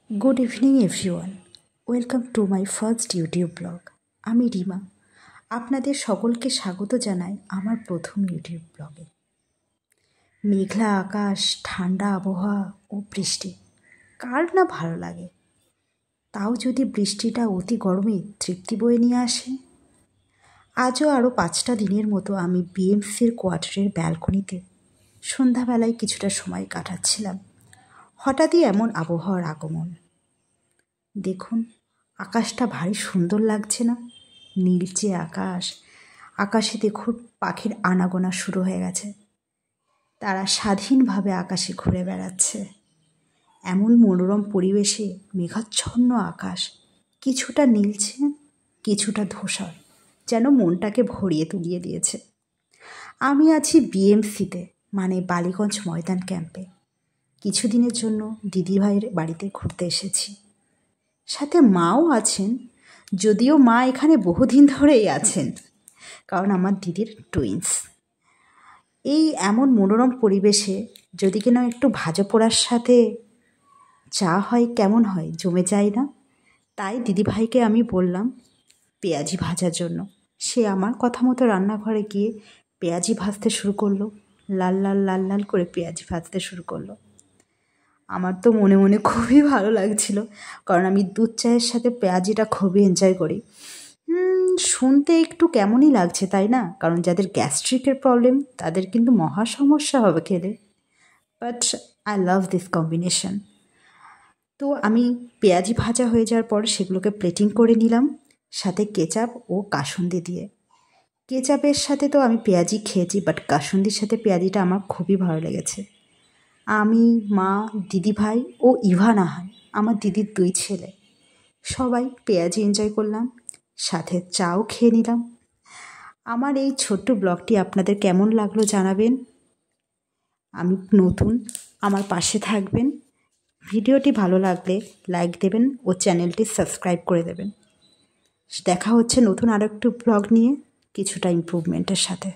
Good evening everyone. Welcome to my first YouTube blog. আমি রিমা। আপনাদের সকলকে স্বাগত জানাই আমার প্রথম ইউটিউব ব্লগে। মেঘলা আকাশ, ঠান্ডা আবহাওয়া ও বৃষ্টি কার না ভালো লাগে? তাও যদি বৃষ্টিটা অতি গরমে তৃপ্তি বয়ে নিয়ে আসে। আজও আরও 5টা দিনের মতো আমি বিএমসির কোয়ার্টারের ব্যালকনিতে সন্ধ্যাবেলায় কিছুটা সময় কাটাচ্ছিলাম। হঠাৎই এমন আবহাওয়ার আগমন। দেখুন, আকাশটা ভারী সুন্দর লাগছে না? নীলচে আকাশ। আকাশে দেখুন পাখির আনাগোনা শুরু হয়ে গেছে। তারা স্বাধীনভাবে আকাশে ঘুরে বেড়াচ্ছে। এমন মনোরম পরিবেশে মেঘাচ্ছন্ন আকাশ, কিছুটা নীলছে, কিছুটা ধূসর, যেন মনটাকে ভরিয়ে তুলিয়ে দিয়েছে। আমি আছি বিএমসিতে, মানে বালিগঞ্জ ময়দান ক্যাম্পে। কিছুদিনের জন্য দিদিভাইয়ের বাড়িতে ঘুরতে এসেছি। সাথে মাও আছেন, যদিও মা এখানে বহুদিন ধরেই আছেন, কারণ আমার দিদির টুইন্স। এই এমন মনোরম পরিবেশে যদি কিনা একটু ভাজা পোড়ার সাথে চা হয়, কেমন হয়, জমে যায় না? তাই দিদিভাইকে আমি বললাম পেঁয়াজি ভাজার জন্য। সে আমার কথা মতো রান্নাঘরে গিয়ে পেঁয়াজি ভাজতে শুরু করলো। লাল লাল লাল লাল করে পেঁয়াজি ভাজতে শুরু করলো। আমার তো মনে মনে খুবই ভালো লাগছিল, কারণ আমি দুধ চায়ের সাথে পেঁয়াজিটা খুবই এনজয় করি। শুনতে একটু কেমনই লাগছে, তাই না? কারণ যাদের গ্যাস্ট্রিকের প্রবলেম তাদের কিন্তু মহা সমস্যা হবে খেলে। But I love this combination. তো আমি পেঁয়াজি ভাজা হয়ে যাওয়ার পর সেগুলোকে প্লেটিং করে নিলাম, সাথে কেচাপ ও কাসুন্দি দিয়ে। কেচাপের সাথে তো আমি পেঁয়াজি খেয়েছি, বাট কাসুন্দির সাথে পেঁয়াজিটা আমার খুবই ভালো লেগেছে। আমি, মা, দিদিভাই ও ইভান আহান, আমার দিদির 2 ছেলে, সবাই পেঁয়াজি এনজয় করলাম, সাথে চাও খেয়ে নিলাম। আমার এই ছোট্ট ব্লগটি আপনাদের কেমন লাগলো জানাবেন। আমি নতুন, আমার পাশে থাকবেন। ভিডিওটি ভালো লাগলে লাইক দেবেন ও চ্যানেলটি সাবস্ক্রাইব করে দেবেন। দেখা হচ্ছে নতুন আরেকটু ব্লগ নিয়ে, কিছুটা ইমপ্রুভমেন্টের সাথে।